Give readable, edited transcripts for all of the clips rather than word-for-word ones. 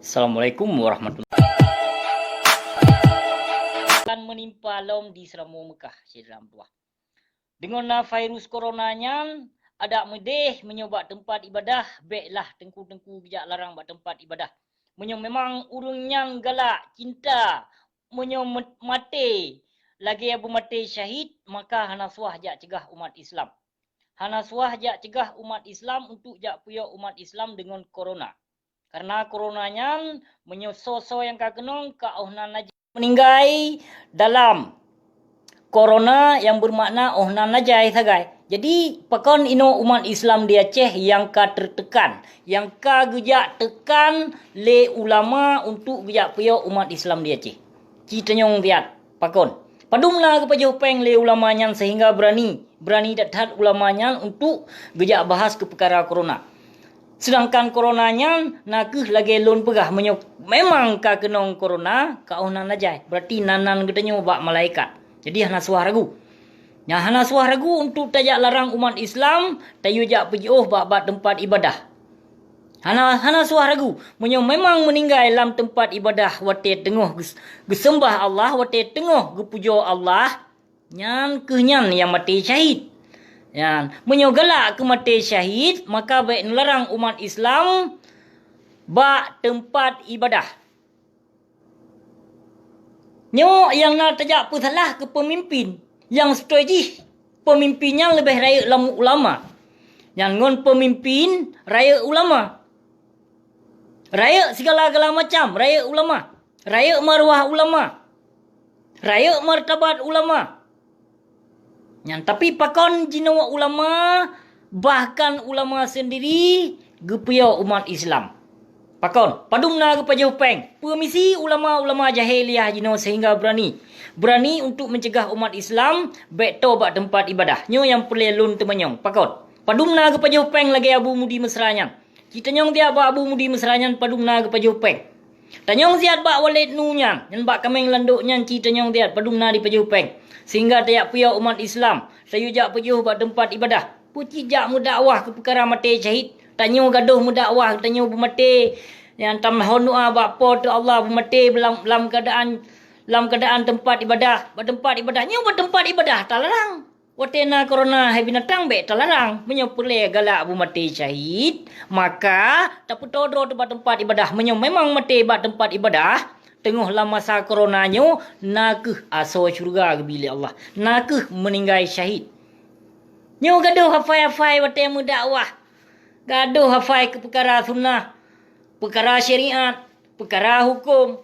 Assalamualaikum warahmatullahi wabarakatuh. Akan menimpa lom di Seramu Mekah, Syedram Tuah. Dengan virus coronanya, ada medeh menyoba tempat ibadah, baiklah tengku-tengku bijak larang buat tempat ibadah. Memang urungnya galak, cinta, mati. Lagi abu mati syahid, maka hanaswah jak cegah umat Islam. Hanaswah jak cegah umat Islam untuk jak puyok umat Islam dengan corona. Karena coronanya menyoso yang kakenong kauhnan najis meninggai dalam corona yang bermakna ohnan najai sagai. Jadi pakon ino umat Islam di Aceh yang ka tertekan, yang ka gejak tekan le ulama untuk gejak puyok umat Islam di Aceh. Citanyong tiat pakon. Padumlah kepada peng le ulamanya sehingga berani dathat ulamanya untuk gejak bahas ke perkara corona. Sedangkan coronanya nakeh lagi lon pegah memang ka kenong corona ka ohnan najai. Berarti nanan gedanyo bak malaikat. Jadi hana suah ragu. Ya hana suah ragu untuk tajak larang umat Islam tayu jak pergi bak tempat ibadah. Hana suah ragu memang meninggal dalam tempat ibadah wate tengah gesembah Allah, wate tengah gepujo Allah. Nyan kehnyan yang mati syahid. Yan, menyogalak ke mati syahid, maka baik melarang umat Islam bak tempat ibadah. Nyo yang nak tajak salah ke pemimpin yang strategi pemimpinnya lebih raya ulama. Yang ngon pemimpin raya ulama. Raya segala-gala macam, raya ulama. Raya maruah ulama. Raya martabat ulama. Yang tapi pakon jinawa ulama, bahkan ulama sendiri gepuyo umat Islam. Pakon, padumna kepada peng. Permisi ulama-ulama jahiliyah jino sehingga berani untuk mencegah umat Islam baik tobat tempat ibadah. Nyo yang pelelun temanyong. Pakon, padumna kepada peng lagi abu mudi mesranya. Kita nyong dia ba abu mudi mesranya padumna kepada peng. Tanyong siat bak walid nunya, yang bak kameng landuknya kita nyong dia padumna di paju peng. Sehingga tayak puyok umat Islam sayu jak pejuh buat tempat ibadah. Puci jak mudakwah ke perkara mati syahid. Tanyo gaduh mudakwah, tanyo bermati yang tamahon doa bak po tu Allah bermati dalam keadaan tempat ibadah. Buat tempat ibadah, nyo buat tempat ibadah tak larang. Watena corona hai binatang be tak larang. Menyopule galak bermati syahid, maka tak putodro tempat ibadah. Memang mati buat tempat ibadah. Tengahlah masa coronanya, nakeh aso syurga ke bilik Allah. Nakeh meninggal syahid. Nyo gaduh hafai-hafai wate mudakwah. Gaduh hafai ke perkara sunnah, perkara syariat, perkara hukum.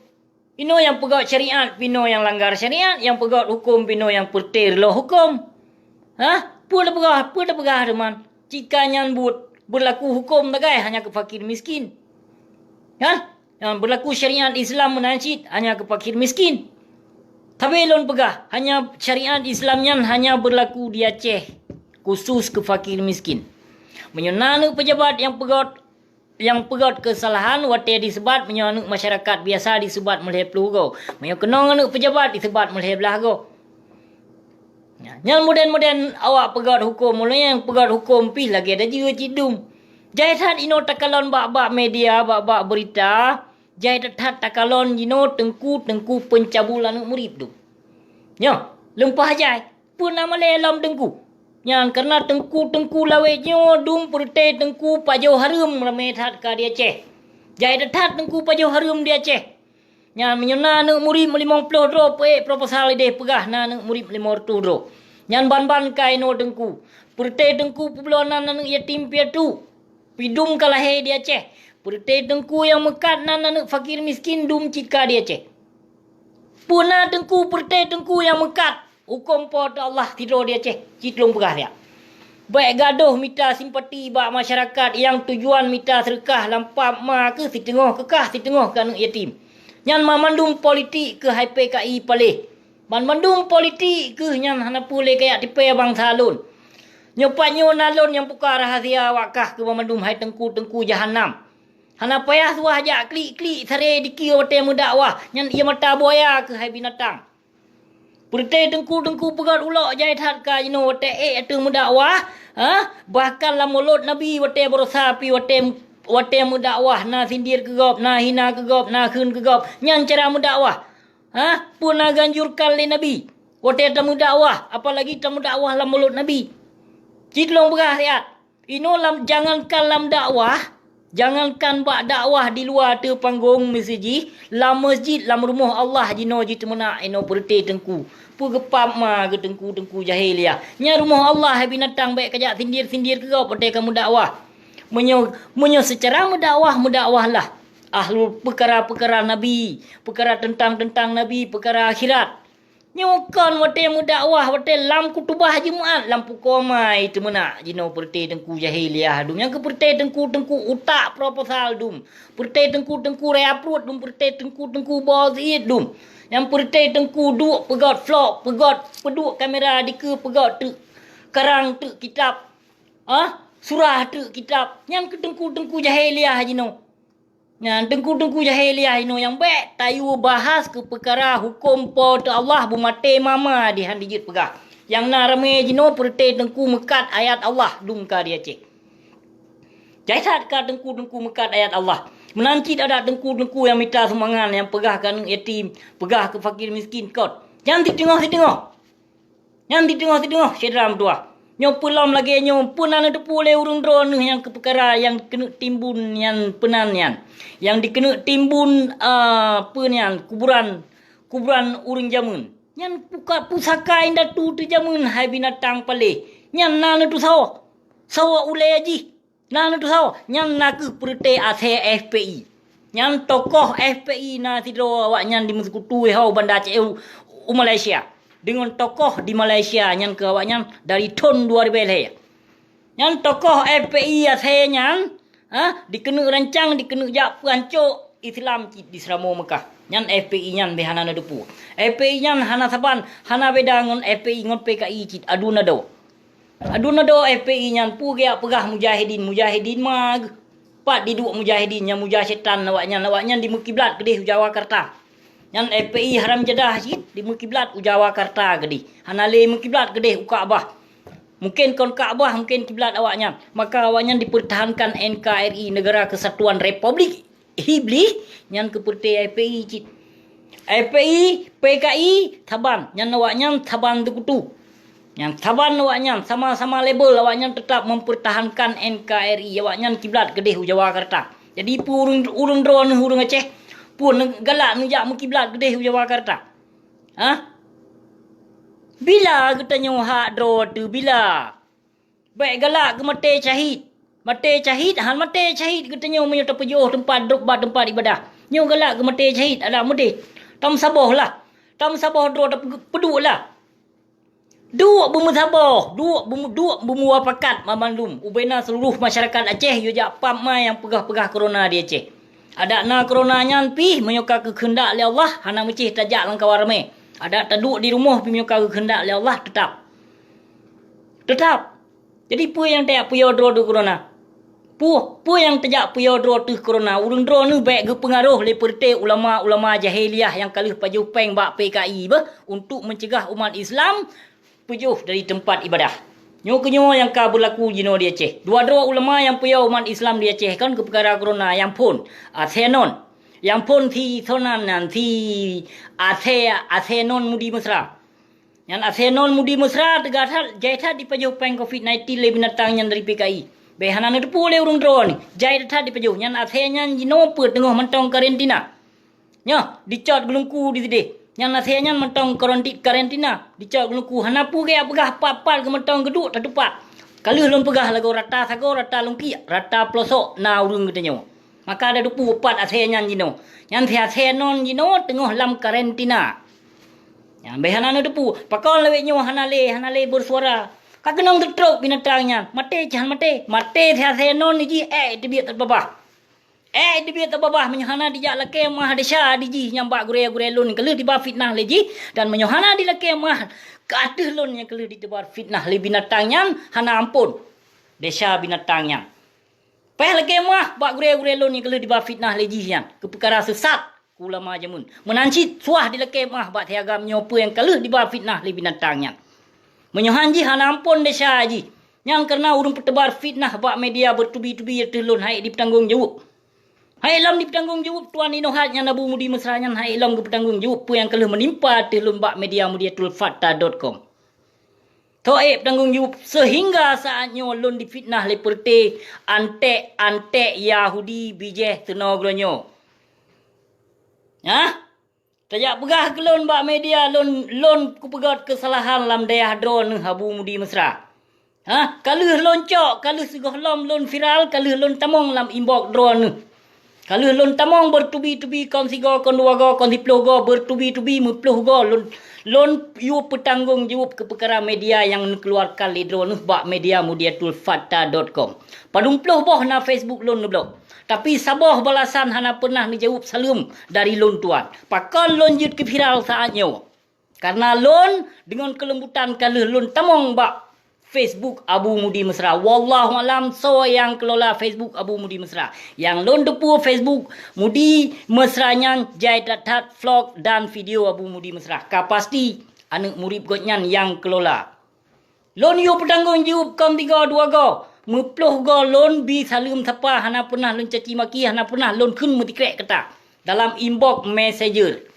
Ino yang pegot syariat, pino yang langgar syariat, yang pegot hukum, pino yang petir lo hukum. Pula pegah teman. Jika nyan berlaku hukum tagai hanya ke fakir miskin. Yang berlaku syariat Islam menajid hanya ke fakir miskin. Tapi lon pegah hanya syariat Islamnya hanya berlaku di Aceh khusus ke fakir miskin. Menyonanu pejabat yang pegot kesalahan wate disebat menyonanu masyarakat biasa disebat meleh pelugo. Menyokenong anu pejabat disebat meleh belago. Yang moden awak pegot hukum mulanya yang pegot hukum pi lagi ada jiwa cidum. Jaitan ino takalon bak media bak berita. Jai tetap takalon jino tengku pencabulan murid tu. Nyo, lempah jai. Pun nama lelam tengku. Yang karena tengku lawe nyo dum perte tengku pajo harum ramai that ka dia Aceh. Jai tetap tengku pajo harum dia Aceh. Yang menyona nak murid 50 dro proposal ide pegah na nak murid 50 dro. Yang ban kai no tengku. Perte tengku pulonan nak yatim piatu. Pidum kalahe dia Aceh. Perte tengku yang mekat nan fakir miskin dum cika dia Aceh. Puna tengku perte tengku yang mekat. Hukum pot Allah tidur dia Aceh. Citlung pegah dia. Baik gaduh minta simpati bak masyarakat yang tujuan minta serkah lampap ma ke si tengah kekah si tengah kan yatim. Nyan mandum politik ke HPKI palih. Mandum politik ke nyan hana pule kayak tipe abang salun. Nyopanyo nalon yang buka rahasia wakah ke mandum hai tengku jahanam. Hana payah suah jak klik sare dikir wate mudakwah. Nyan ia mata buaya ke hai binatang. Perte tengku pegat ulok jai that ka jino wate atu mudakwah. Bahkan la mulut Nabi wate berusaha pi wate wate mudakwah na sindir kegop, na hina kegop, na khun kegop. Nyan cara mudakwah. Pun na ganjurkan le Nabi. Wate tamu dakwah, apalagi tamu dakwah lam mulut Nabi. Citlong berah ayat. Ino lam jangankan lam dakwah, jangankan buat dakwah di luar tu panggung masjid, lam masjid, lam rumah Allah jino jitu mena ino perti tengku. Pu gepap ma ke tengku jahiliah. Nya rumah Allah binatang baik kajak sindir-sindir ke kau pada kamu dakwah. Menyo secara mudakwah lah. Ahlul perkara-perkara Nabi, perkara tentang Nabi, perkara akhirat. Nyokon wate mudakwah, wate lam kutubah Jumaat, lam pukomai itu mena jino perti tengku jahiliah dum. Yang ke perti tengku utak proposal dum. Perti tengku reaprut dum, perti tengku bozit dum. Yang perti tengku duk pegot vlog, pegot peduk kamera di ke pegot tu karang tu kitab. Surah tu kitab. Yang ke tengku jahiliah jino. Yang tengku jahiliah ino yang baik tayu bahas ke perkara hukum po tu Allah bumate mama di handijit pegah. Yang na rame jino perti tengku mekat ayat Allah dum ka dia cek. Jaisat ka tengku mekat ayat Allah. Menanti ada tengku yang minta sumbangan, yang pegah kan yatim, pegah ke fakir miskin kot. Jangan ditengok. Jangan ditengok sedram tua. Nyo pulam lagi nyo punan tu pule urung drone yang ke perkara yang kena timbun yang penan yang. Yang dikena timbun kuburan urung jamun. Yang pusaka indah tu jamun hai binatang pale. Yang nana tu sawa ule aji. Nana tu yang nak perti ase FPI. Yang tokoh FPI na tido awak yang di meskutu hau bandar CU Malaysia. Dengan tokoh di Malaysia yang ke awak yang dari tahun 2000. Yang tokoh FPI ase yang dikena rancang, dikena jak pancuk Islam di Seramo Mekah. Yang FPI yang behana depu. FPI yang hana saban, hana beda ngon FPI ngon PKI cit aduna do. Aduna do FPI yang pugak pegah mujahidin mag pat di dua mujahidin yang mujahidan awaknya di Mukiblat kedih Jawakarta. Yang FPI haram jadah cit di Mukiblat Jawakarta kedih. Hanale Mukiblat kedih Kaabah. Mungkin kon Kaabah, mungkin kiblat awaknya. Maka awaknya dipertahankan NKRI, Negara Kesatuan Republik Hibli yang keperti FPI cit. FPI, PKI, Taban. Yang awaknya Taban tu. Yang Taban awaknya sama-sama label awaknya tetap mempertahankan NKRI. Awaknya kiblat kedih Jawakarta. Jadi urung drone urung Aceh pun galak nujak kiblat kedih Jawakarta. Bila katanya hak draw tu bila? Baik galak ke mati syahid. Mati syahid katanya menyo terpejuh tempat tempat ibadah. Nyo galak ke mati syahid ada mudi. Tam saboh lah. Tam saboh draw peduk lah. Dua bermusabah, dua bermuafakat memandum ubena seluruh masyarakat Aceh yo jak pam mai yang pegah-pegah corona di Aceh. Ada na corona nyan pi menyoka kehendak li Allah hana mecih tajak langkau rame. Ada taduk di rumah pi menyoka kehendak li Allah tetap. Jadi pu yang tak puyo dro du corona. Pu yang tajak puyo dro tu corona. Urang dro nu baik ke pengaruh le perti ulama jahiliah yang kalih paju peng bak PKI untuk mencegah umat Islam pujuh dari tempat ibadah. Nyo yang ka berlaku jino di Aceh. Dua ulama yang puya umat Islam di Aceh kan ke perkara corona yang pun Athenon. Yang pun thi thonan nanti Athenon mudi mesra. Yang Athenon mudi mesra tegatal jaita di pajuh peng COVID-19 le binatang yang dari PKI. Behanan itu pule urung drone. Jaita di pajuh yang Athenya jino per tengah mentong karantina. Nya dicot gelungku di sini. Yang nasihatnya mentong karantina. Dicak guluku. Hanapu kaya pegah papal ke mentong geduk tak tepat. Kalau belum pegah lagu rata sago, rata lungki, rata pelosok na urung katanya. Maka ada 24 nasihatnya jino. Yang nasihatnya jino tengah lam karantina. Yang behanan depu. Pakau leweknya hanale bersuara. Kagenong tertruk binatangnya. Mati jangan mati. Mati nasihatnya ni dia terbabah. Dia terbabah menyohana dijak laki mah desya diji nyambak gure lun kalau tiba fitnah leji dan menyohana di laki mah ke atas lun yang kalau ditebar fitnah le binatangnya hana ampun desya binatangnya. Peh laki mah bak gure lun yang kalau tiba fitnah leji yang ke perkara sesat ulama jamun. Menanci suah di laki mah bak tiagam nyopo yang kalau tiba fitnah le binatangnya. Menyohan ji hana ampun desya ji. Yang karena urung pertebar fitnah bak media bertubi-tubi telun hai ditanggungjawab. Hai lam ditanggungjawab tuan inohat yang Abu Mudi Mesra yang hai lam bertanggungjawab pu yang kelah menimpa telun bak media mediatulfakta.com. To'ib tanggungjawab sehingga saatnya lon difitnah leperte antek Yahudi bijeh tenogronyo. Ha? Tajak pegah ke lon bak media lon ku pegat kesalahan lam dayah drone Abu Mudi Mesra. Ha? Kaluh loncok, kaluh segah lam lon viral, kaluh lon tamong lam inbox drone. Kaluh lon tamong bertubi-tubi kon sigo kon dua go kon diploh go bertubi-tubi meploh go lon yu petanggung jawab ke perkara media yang keluarkan li drone bak media mediatulfakta.com. Padung ploh boh na Facebook lon blok. Tapi sabah balasan hana pernah dijawab salum dari lon tuan. Pakon lon jut ke viral saatnya. Karena lon dengan kelembutan kaluh lon tamong bak Facebook Abu Mudi Mesra. Wallahualam so yang kelola Facebook Abu Mudi Mesra. Yang lon depu Facebook Mudi Mesra yang jai tat vlog dan video Abu Mudi Mesra. Pasti anak murid gotnyan yang kelola. Lon yu petanggung jawab kom 3 2 go. Meploh go lon bi salum sapa hana pernah lon caci maki hana pernah lon kun metikrek kata dalam inbox messenger.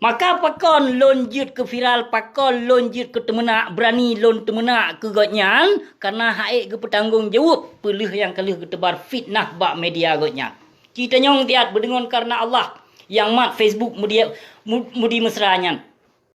Maka pakon lon jut ke viral, pakon lon jut ke temenak, berani lon temenak ke gotnyan karena haik ke petanggung jawab pelih yang kalih ke tebar fitnah bak media gotnyan. Kita nyong tiat berdengon karena Allah yang mat Facebook Mudi Mesra nyan.